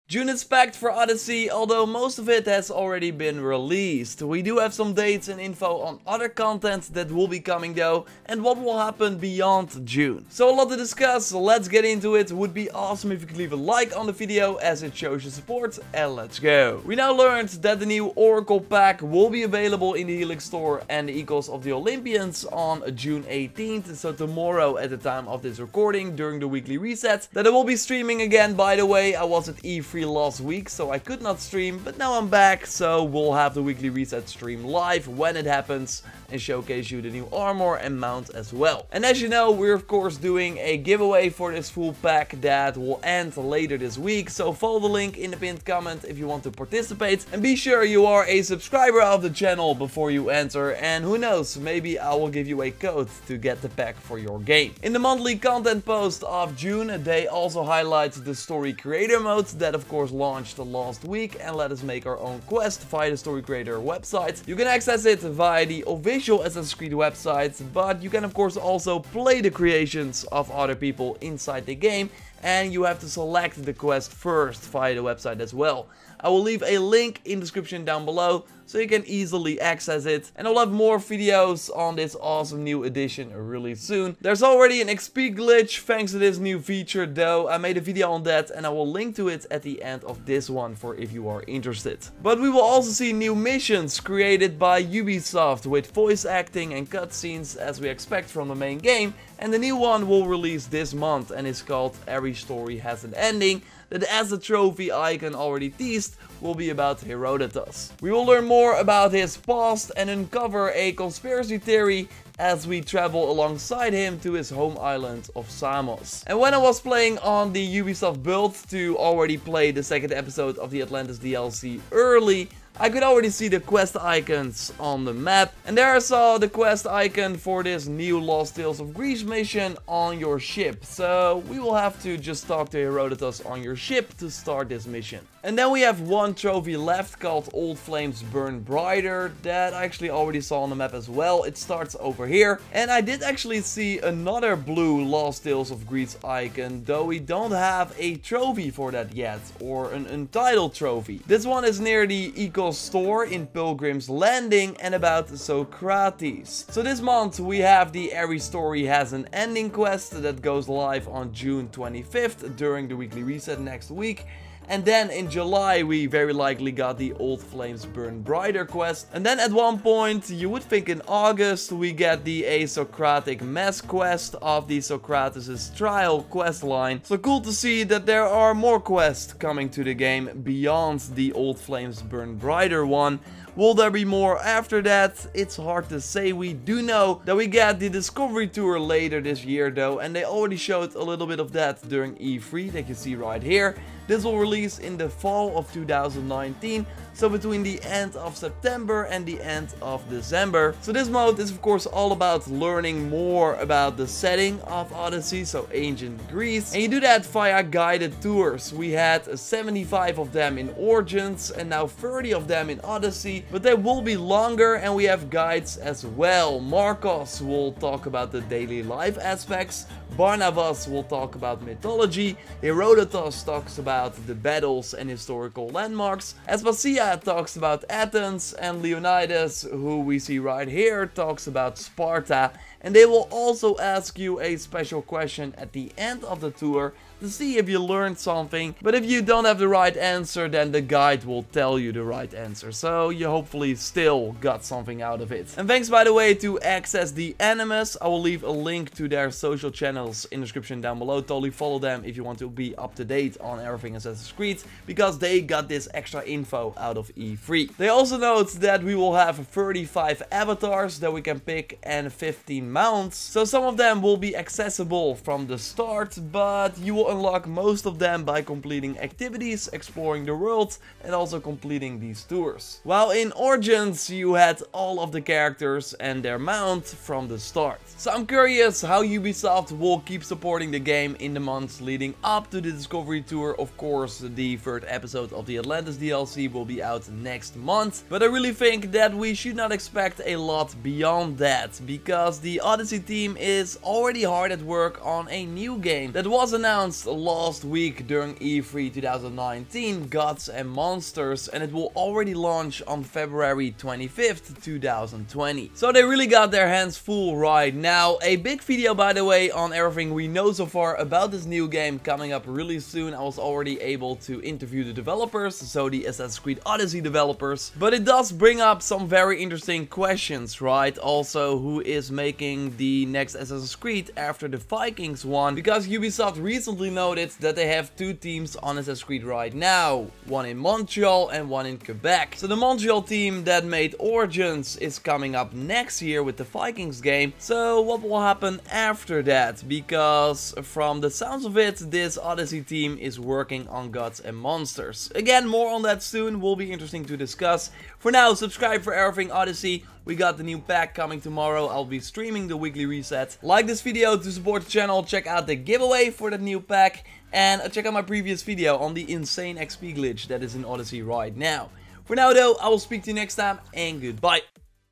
June is packed for Odyssey, although most of it has already been released. We do have some dates and info on other content that will be coming though, and what will happen beyond June. So a lot to discuss, let's get into it. Would be awesome if you could leave a like on the video as it shows your support, and let's go. We now learned that the new Oracle pack will be available in the Helix store and the Equals of the Olympians on June 18th, so tomorrow at the time of this recording during the weekly reset. That I will be streaming again, by the way. I was at E3 last week, so I could not stream, but now I'm back, so we'll have the weekly reset stream live when it happens and showcase you the new armor and mount as well. And as you know, we're of course doing a giveaway for this full pack that will end later this week, so follow the link in the pinned comment if you want to participate, and be sure you are a subscriber of the channel before you enter, and who knows, maybe I will give you a code to get the pack for your game. In the monthly content post of June, they also highlight the story creator mode that of course launched last week and let us make our own quest via the story creator website. You can access it via the official Assassin's Creed website, but you can of course also play the creations of other people inside the game, and you have to select the quest first via the website as well. I will leave a link in the description down below so you can easily access it, and I'll have more videos on this awesome new edition really soon. There's already an XP glitch thanks to this new feature though. I made a video on that and I will link to it at the end of this one for if you are interested. But we will also see new missions created by Ubisoft with voice acting and cutscenes as we expect from the main game, and the new one will release this month and is called Every Story Has an Ending, that as the trophy icon already teased will be about Herodotus. We will learn more about his past and uncover a conspiracy theory as we travel alongside him to his home island of Samos. And when I was playing on the Ubisoft build to already play the second episode of the Atlantis DLC early, I could already see the quest icons on the map, and there I saw the quest icon for this new Lost Tales of Greece mission on your ship. So we will have to just talk to Herodotus on your ship to start this mission. And then we have one trophy left called Old Flames Burn Brighter that I actually already saw on the map as well. It starts over here, and I did actually see another blue Lost Tales of Greece icon, though we don't have a trophy for that yet, or an Untitled trophy. This one is near the Eco store in Pilgrim's Landing and about Socrates. So this month we have the Every Story Has an Ending quest that goes live on June 25th during the weekly reset next week. And then in July we very likely got the Old Flames Burn Brighter quest. And then at one point, you would think in August, we get the A Socratic Mass quest of the Socrates' Trial quest line. So cool to see that there are more quests coming to the game beyond the Old Flames Burn Brighter one. Will there be more after that? It's hard to say. We do know that we get the Discovery Tour later this year though, and they already showed a little bit of that during E3 that you see right here. This will release in the fall of 2019, so between the end of September and the end of December. So this mode is of course all about learning more about the setting of Odyssey, so ancient Greece. And you do that via guided tours. We had 75 of them in Origins and now 30 of them in Odyssey, but they will be longer and we have guides as well. Marcos will talk about the daily life aspects, Barnabas will talk about mythology, Herodotus talks about the battles and historical landmarks, Aspasia talks about Athens, and Leonidas, who we see right here, talks about Sparta. And they will also ask you a special question at the end of the tour to see if you learned something. But if you don't have the right answer, then the guide will tell you the right answer. So you hopefully still got something out of it. And thanks by the way to access the Animus. I will leave a link to their social channels in the description down below. Totally follow them if you want to be up to date on everything Assassin's Creed, because they got this extra info out of E3. They also note that we will have 35 avatars that we can pick and 15 mounts. So some of them will be accessible from the start, but you will unlock most of them by completing activities, exploring the world, and also completing these tours. While in Origins you had all of the characters and their mount from the start. So I'm curious how Ubisoft will keep supporting the game in the months leading up to the Discovery Tour. Of course, the third episode of the Atlantis DLC will be out next month, but I really think that we should not expect a lot beyond that, because the Odyssey team is already hard at work on a new game that was announced announced last week during E3 2019, Gods and Monsters, and it will already launch on February 25th, 2020. So they really got their hands full right now. A big video, by the way, on everything we know so far about this new game coming up really soon. I was already able to interview the developers, so the Assassin's Creed Odyssey developers. But it does bring up some very interesting questions, right? Also, who is making the next Assassin's Creed after the Vikings one? Because Ubisoft recently noted that they have two teams on Assassin's Creed right now. One in Montreal and one in Quebec. So the Montreal team that made Origins is coming up next year with the Vikings game. So what will happen after that? Because from the sounds of it, this Odyssey team is working on Gods and Monsters. Again, more on that soon, will be interesting to discuss. For now, subscribe for everything Odyssey. We got the new pack coming tomorrow. I'll be streaming the weekly reset. Like this video to support the channel. Check out the giveaway for the new pack. And check out my previous video on the insane XP glitch that is in Odyssey right now. For now though, I will speak to you next time and goodbye.